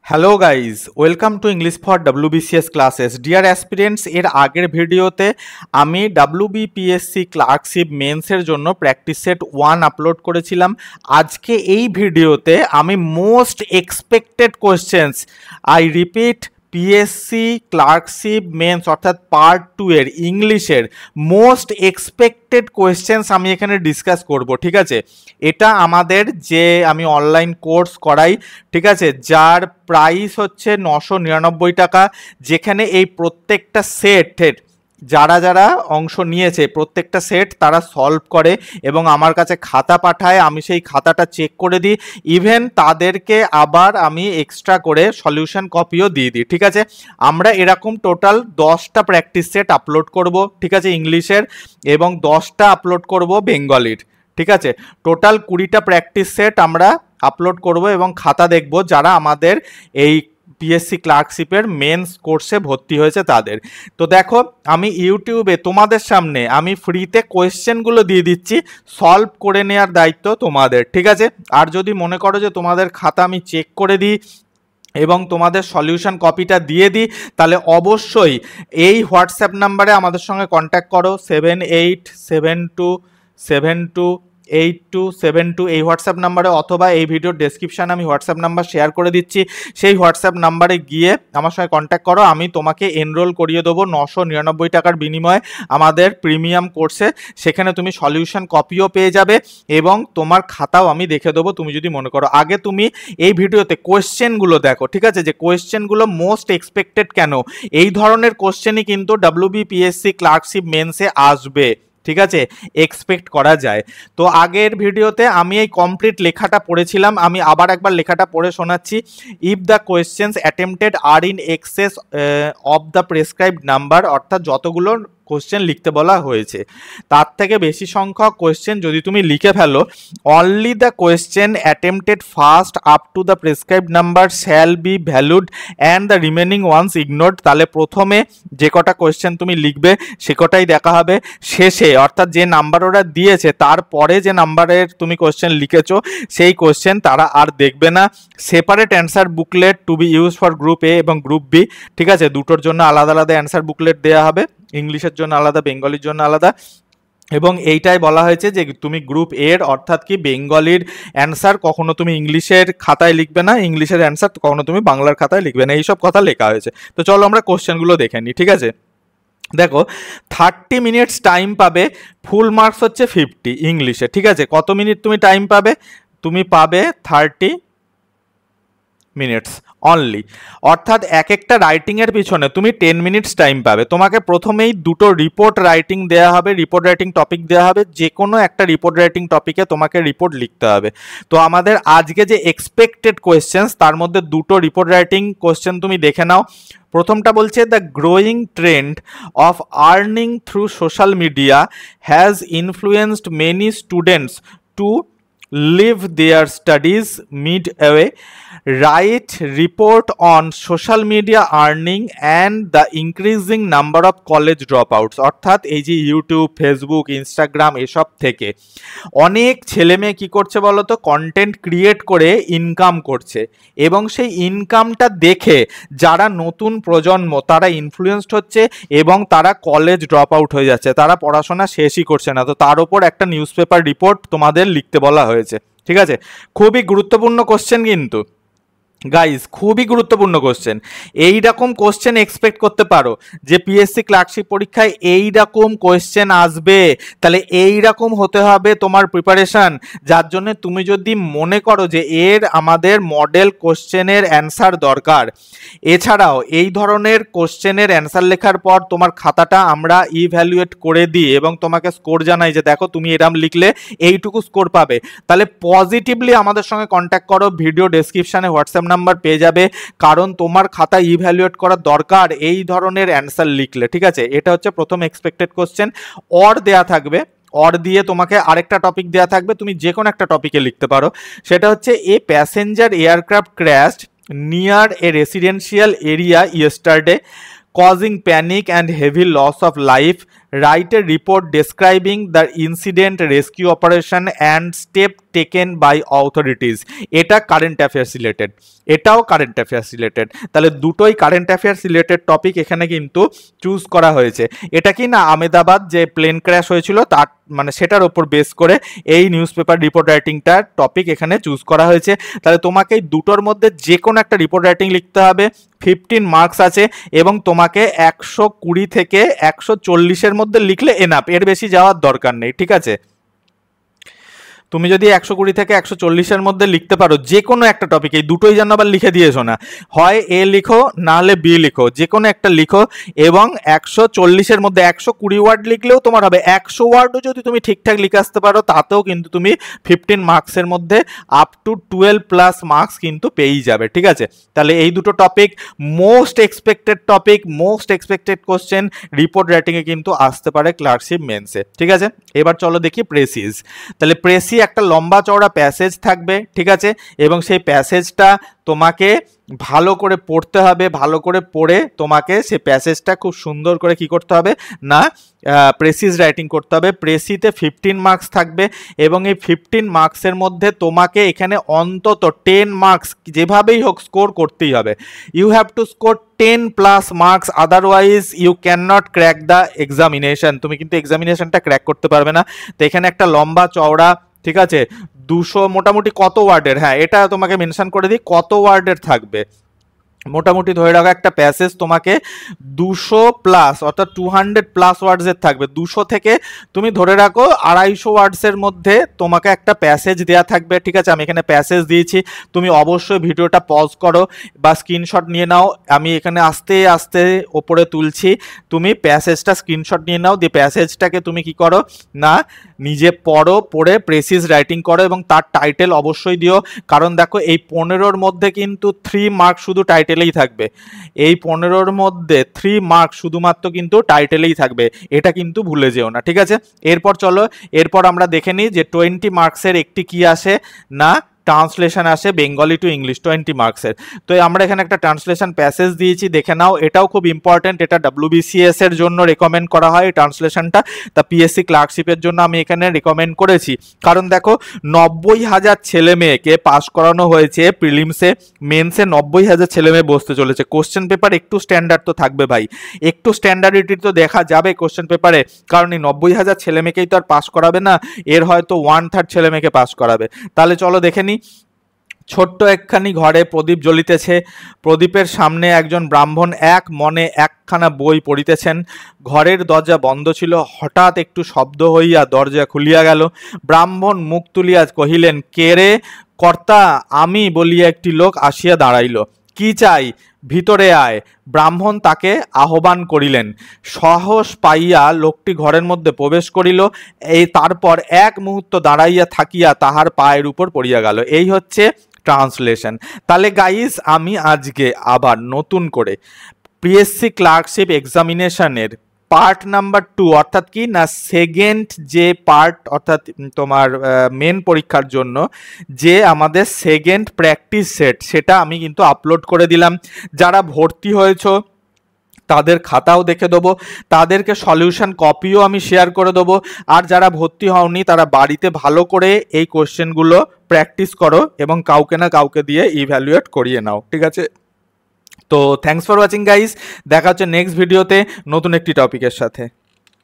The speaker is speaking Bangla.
Hello guys, welcome to English for WBCS classes. Deer aspirants, এর আগের ভিডিওতে আমি WBPSC ক্লার্কশিপ মেন্সের জন্য প্র্যাকটিস সেট 1 আপলোড করেছিলাম। আজকে এই ভিডিওতে আমি most expected questions, I repeat, PSC clerkship men's অর্থাৎ পার্ট 2 এর ইংলিশের মোস্ট এক্সপেক্টেড কোয়েশ্চেন্স আমি এখানে ডিসকাস করব। ঠিক আছে, এটা আমাদের যে আমি অনলাইন কোর্স করাই, ঠিক আছে, যার প্রাইস হচ্ছে 999 টাকা, যেখানে এই প্রত্যেকটা সেটের যারা যারা অংশ নিয়েছে প্রত্যেকটা সেট তারা সলভ করে এবং আমার কাছে খাতা পাঠায়, আমি সেই খাতাটা চেক করে দিই, ইভেন তাদেরকে আবার আমি এক্সট্রা করে সলিউশন কপিও দিয়ে দিই। ঠিক আছে, আমরা এরকম টোটাল 10টা প্র্যাকটিস সেট আপলোড করব, ঠিক আছে, ইংলিশের, এবং 10টা আপলোড করব বেঙ্গলির। ঠিক আছে, টোটাল 20টা প্র্যাকটিস সেট আমরা আপলোড করব এবং খাতা দেখব যারা আমাদের এই পিএসসি ক্লার্কশিপের মেন্স কোর্সে ভর্তি হয়েছে তাদের। তো দেখো, আমি ইউটিউবে তোমাদের সামনে আমি ফ্রিতে কোয়েশ্চেনগুলো দিয়ে দিচ্ছি, সলভ করে নেওয়ার দায়িত্ব তোমাদের। ঠিক আছে, আর যদি মনে করো যে তোমাদের খাতা আমি চেক করে দিই এবং তোমাদের সলিউশন কপিটা দিয়ে দিই, তাহলে অবশ্যই এই হোয়াটসঅ্যাপ নাম্বারে আমাদের সঙ্গে কন্ট্যাক্ট করো, 7872728272 এই হোয়াটসঅ্যাপ নাম্বারে, অথবা এই ভিডিওর ডেসক্রিপশানে আমি হোয়াটসঅ্যাপ নাম্বার শেয়ার করে দিচ্ছি, সেই হোয়াটসঅ্যাপ নাম্বারে গিয়ে আমার সঙ্গে কন্ট্যাক্ট করো, আমি তোমাকে এনরোল করিয়ে দেবো 999 টাকার বিনিময়ে আমাদের প্রিমিয়াম কোর্সে। সেখানে তুমি সলিউশন কপিও পেয়ে যাবে এবং তোমার খাতাও আমি দেখে দেবো তুমি যদি মনে করো। আগে তুমি এই ভিডিওতে কোয়েশ্চেনগুলো দেখো, ঠিক আছে, যে কোয়েশ্চেনগুলো মোস্ট এক্সপেক্টেড কেন, এই ধরনের কোয়েশ্চেনই কিন্তু WBPSC ক্লার্কশিপ মেন্সে আসবে। ঠিক আছে, এক্সপেক্ট করা যায়। তো আগের ভিডিওতে আমি এই কমপ্লিট লেখাটা পড়েছিলাম, আমি আবার একবার লেখাটা পড়ে শোনাচ্ছি। If the questions attempted are in excess of the prescribed number, অর্থাৎ যতগুলো কোয়েশ্চেন লিখতে বলা হয়েছে তার থেকে বেশি সংখ্যক কোয়েশ্চেন যদি তুমি লিখে ফেলো, only the question attempted first up to the prescribed number shall be valued and the remaining ones ignored. তাহলে প্রথমে যে কটা কোয়েশ্চেন তুমি লিখবে সে কটাই দেখা হবে, শেষে অর্থাৎ যে নাম্বার ওরা দিয়েছে তারপরে যে নাম্বারের তুমি কোয়েশ্চেন লিখেছো সেই কোয়েশ্চেন তারা আর দেখবে না। Separate answer booklet to be use for group A এবং গ্রুপ বি। ঠিক আছে, দুটোর জন্য আলাদা আলাদা অ্যান্সার বুকলেট দেওয়া হবে, ইংলিশের জন্য আলাদা, বেঙ্গলির জন্য আলাদা। এবং এইটাই বলা হয়েছে যে তুমি গ্রুপ এর অর্থাৎ কি বেঙ্গলির অ্যান্সার কখনো তুমি ইংলিশের খাতায় লিখবে না, ইংলিশের অ্যান্সার কখনো তুমি বাংলার খাতায় লিখবে না, এইসব কথা লেখা হয়েছে। তো চলো আমরা কোশ্চেনগুলো দেখে নিই। ঠিক আছে, দেখো, 30 মিনিটস টাইম পাবে, ফুল মার্কস হচ্ছে 50 ইংলিশে। ঠিক আছে, কত মিনিট তুমি টাইম পাবে? তুমি পাবে 30 মিনিটস অনলি, অর্থাৎ এক একটা রাইটিংয়ের পিছনে তুমি 10 মিনিটস টাইম পাবে। তোমাকে প্রথমেই দুটো রিপোর্ট রাইটিং দেওয়া হবে, রিপোর্ট রাইটিং টপিক দেওয়া হবে, যে কোনো একটা রিপোর্ট রাইটিং টপিকে তোমাকে রিপোর্ট লিখতে হবে। তো আমাদের আজকে যে এক্সপেক্টেড কোয়েশ্চেন্স তার মধ্যে দুটো রিপোর্ট রাইটিং কোয়েশ্চেন তুমি দেখে নাও। প্রথমটা বলছে, the growing trend of earning through social media has influenced many students to leave their studies midway. Write report on social media earning and the increasing number of college dropouts। অর্থাৎ এই যে ইউটিউব, ফেসবুক, ইনস্টাগ্রাম এসব থেকে অনেক ছেলে মেয়ে কী করছে বলো তো, কন্টেন্ট ক্রিয়েট করে ইনকাম করছে এবং সেই ইনকামটা দেখে যারা নতুন প্রজন্ম তারা ইনফ্লুয়েন্সড হচ্ছে এবং তারা কলেজ ড্রপ আউট হয়ে যাচ্ছে, তারা পড়াশোনা শেষই করছে না। তো তার উপর একটা নিউজ পেপার রিপোর্ট তোমাদের লিখতে বলা হয়েছে। ঠিক আছে, খুবই গুরুত্বপূর্ণ কোশ্চেন কিন্তু গাইজ, খুবই গুরুত্বপূর্ণ কোশ্চেন। এইরকম কোশ্চেন এক্সপেক্ট করতে পারো যে পিএসসি ক্লার্কশিপ পরীক্ষায় এইরকম কোশ্চেন আসবে, তাহলে এইরকম হতে হবে তোমার প্রিপারেশান, যার জন্য তুমি যদি মনে করো যে এর আমাদের মডেল কোশ্চেনের অ্যান্সার দরকার, এছাড়াও এই ধরনের কোশ্চেনের অ্যান্সার লেখার পর তোমার খাতাটা আমরা ইভ্যালুয়েট করে দিই এবং তোমাকে স্কোর জানাই যে দেখো তুমি এরম লিখলে এইটুকু স্কোর পাবে, তাহলে পজিটিভলি আমাদের সঙ্গে কন্ট্যাক্ট করো, ভিডিও ডেসক্রিপশানে হোয়াটসঅ্যাপ নাম্বার পেয়ে যাবে, কারণ তোমার খাতা ইভ্যালুয়েট করার দরকার এই ধরনের অ্যান্সার লিখলে। ঠিক আছে, এটা হচ্ছে প্রথম এক্সপেক্টেড কোশ্চেন। অর দেয়া থাকবে, অর দিয়ে তোমাকে আরেকটা টপিক দেওয়া থাকবে, তুমি যে কোনো একটা টপিকে লিখতে পারো। সেটা হচ্ছে, a passenger aircraft crashed near a residential area yesterday causing panic and heavy loss of life write a report describing the incident rescue operation and step taken by authorities. এটা কারেন্ট অ্যাফেয়ার্স রিলেটেড, এটাও কারেন্ট অ্যাফেয়ার্স রিলেটেড। তাহলে দুটোই কারেন্ট অ্যাফেয়ার্স রিলেটেড টপিক এখানে কিন্তু চুজ করা হয়েছে। এটা কি না আহমেদাবাদ যে প্লেন ক্র্যাশ হয়েছিল তার মানে সেটার ওপর বেস করে এই নিউজ পেপার রিপোর্ট রাইটিংটার টপিক এখানে চুজ করা হয়েছে। তাহলে তোমাকে এই দুটোর মধ্যে যে কোনো একটা রিপোর্ট রাইটিং লিখতে হবে, 15 মার্কস আছে এবং তোমাকে 120 থেকে 140-এর মধ্যে লিখলে এনাফ, এর বেশি যাওয়ার দরকার নেই, ঠিক আছে। তুমি যদি 120 থেকে 140-এর মধ্যে লিখতে পারো যে কোনো একটা টপিক, এই দুটোই যেন আবার লিখে দিয়েছো না, হয় এ লিখো না হলে বি লিখো, যে কোনো একটা লিখো এবং 140-এর মধ্যে 120 ওয়ার্ড লিখলেও তোমার হবে। 100 ওয়ার্ডও যদি তুমি ঠিকঠাক লিখে আসতে পারো তাতেও কিন্তু তুমি 15 মার্কসের মধ্যে আপ টু 12+ মার্কস কিন্তু পেয়েই যাবে, ঠিক আছে। তাহলে এই দুটো topic most expected topic, most expected question report রাইটিংয়ে কিন্তু আসতে পারে ক্লার্কশিপ মেন্সে, ঠিক আছে। এবার চলো দেখি প্রেসিজ। তাহলে প্রেসি একটা লম্বা চওড়া প্যাসেজ থাকবে, ঠিক আছে, এবং সেই প্যাসেজটা তোমাকে ভালো করে পড়তে হবে। ভালো করে পড়ে তোমাকে সেই প্যাসেজটা খুব সুন্দর করে কি করতে হবে না প্রেসিজ রাইটিং করতে হবে। প্রেসিতে 15 মার্কস থাকবে এবং এই 15 মার্কসের মধ্যে তোমাকে এখানে অন্তত 10 মার্কস যেভাবেই হোক স্কোর করতেই হবে। You have to score 10+ marks, otherwise you can not crack the examination. তুমি কিন্তু এক্সামিনেশনটা ক্র্যাক করতে পারবে না। তো এখানে একটা লম্বা চওড়া, ঠিক আছে, 200 মোটামুটি কত ওয়ার্ডের, হ্যাঁ এটা তোমাকে মেনশন করে দিই কত ওয়ার্ডের থাকবে। মোটামুটি ধরে রাখো একটা প্যাসেজ তোমাকে 200+ অর্থাৎ 200+ ওয়ার্ডসের থাকবে। 200 থেকে তুমি ধরে রাখো 250 ওয়ার্ডসের মধ্যে তোমাকে একটা প্যাসেজ দেওয়া থাকবে, ঠিক আছে। আমি এখানে প্যাসেজ দিয়েছি, তুমি অবশ্যই ভিডিওটা পজ করো বা স্ক্রিনশট নিয়ে নাও। আমি এখানে আস্তে আস্তে ওপরে তুলছি, তুমি প্যাসেজটা স্ক্রিনশট নিয়ে নাও, দিয়ে প্যাসেজটাকে তুমি কি করো না নিজে পড়ো, পড়ে প্রেসিজ রাইটিং করো এবং তার টাইটেল অবশ্যই দিও। কারণ দেখো এই 15-র মধ্যে কিন্তু 3 মার্ক শুধু টাইটেলেই থাকবে। এই 15-র মধ্যে 3 মার্ক শুধুমাত্র কিন্তু টাইটেলেই থাকবে, এটা কিন্তু ভুলে যেও না, ঠিক আছে। এরপর চলো, এরপর আমরা দেখে নিই যে 20 মার্কসের একটি কি আসে না ট্রান্সলেশন আসে বেঙ্গলি টু ইংলিশ 20 মার্কসের। তো আমরা এখানে একটা ট্রান্সলেশন প্যাসেজ দিয়েছি, দেখে নাও। এটাও খুব ইম্পর্টেন্ট, এটা WBCS এর জন্য রেকমেন্ড করা হয় এই ট্রান্সলেশনটা। তা পিএসসি ক্লার্কশিপের জন্য আমি এখানে রেকমেন্ড করেছি। কারণ দেখো 90,000 ছেলে মেয়েকে পাস করানো হয়েছে প্রিলিমসে, মেন্সে 90,000 ছেলে মেয়ে বসতে চলেছে। কোশ্চেন পেপার একটু স্ট্যান্ডার্ড তো থাকবে ভাই, একটু স্ট্যান্ডার্ডিটি তো দেখা যাবে কোশ্চেন পেপারে। কারণ এই 90,000 ছেলে মেয়েকেই তো আর পাস করাবে না, এর হয়তো 1/3 ছেলে মেয়েকে পাস করাবে। তাহলে চলো দেখে নিই। ছোট্ট একখানি ঘরে প্রদীপ জ্বলিতেছে, প্রদীপের সামনে একজন ব্রাহ্মণ এক মনে একখানা বই পড়িতেছেন। ঘরের দরজা বন্ধ ছিল, হঠাৎ একটু শব্দ হইয়া দরজা খুলিয়া গেল। ব্রাহ্মণ মুখ তুলিয়া কহিলেন, কে রে? কর্তা, আমি বলিয়া একটি লোক আসিয়া দাঁড়াইল। কি চাই? ভিতরে আয়। ব্রাহ্মণ তাকে আহ্বান করিলেন। সাহস পাইয়া লোকটি ঘরের মধ্যে প্রবেশ করিল। এই তারপর এক মুহূর্ত দাঁড়াইয়া থাকিয়া তাহার পায়ের উপর পড়িয়া গেল। এই হচ্ছে ট্রান্সলেশন। তাহলে গাইস আমি আজকে আবার নতুন করে পিএসসি ক্লার্কশিপ এক্সামিনেশনের পার্ট নাম্বার 2 অর্থাৎ কি না সেকেন্ড যে পার্ট অর্থাৎ তোমার মেন পরীক্ষার জন্য যে আমাদের সেকেন্ড প্র্যাকটিস সেট সেটা আমি কিন্তু আপলোড করে দিলাম। যারা ভর্তি হয়েছো তাদের খাতাও দেখে দেবো, তাদেরকে সলিউশন কপিও আমি শেয়ার করে দেবো। আর যারা ভর্তি হওনি তারা বাড়িতে ভালো করে এই কোশ্চেনগুলো প্র্যাকটিস করো এবং কাউকে না কাউকে দিয়ে ইভ্যালুয়েট করিয়ে নাও, ঠিক আছে। তো থ্যাঙ্কস ফর ওয়াচিং গাইস, দেখা হচ্ছে নেক্সট ভিডিওতে নতুন একটি টপিকের সাথে।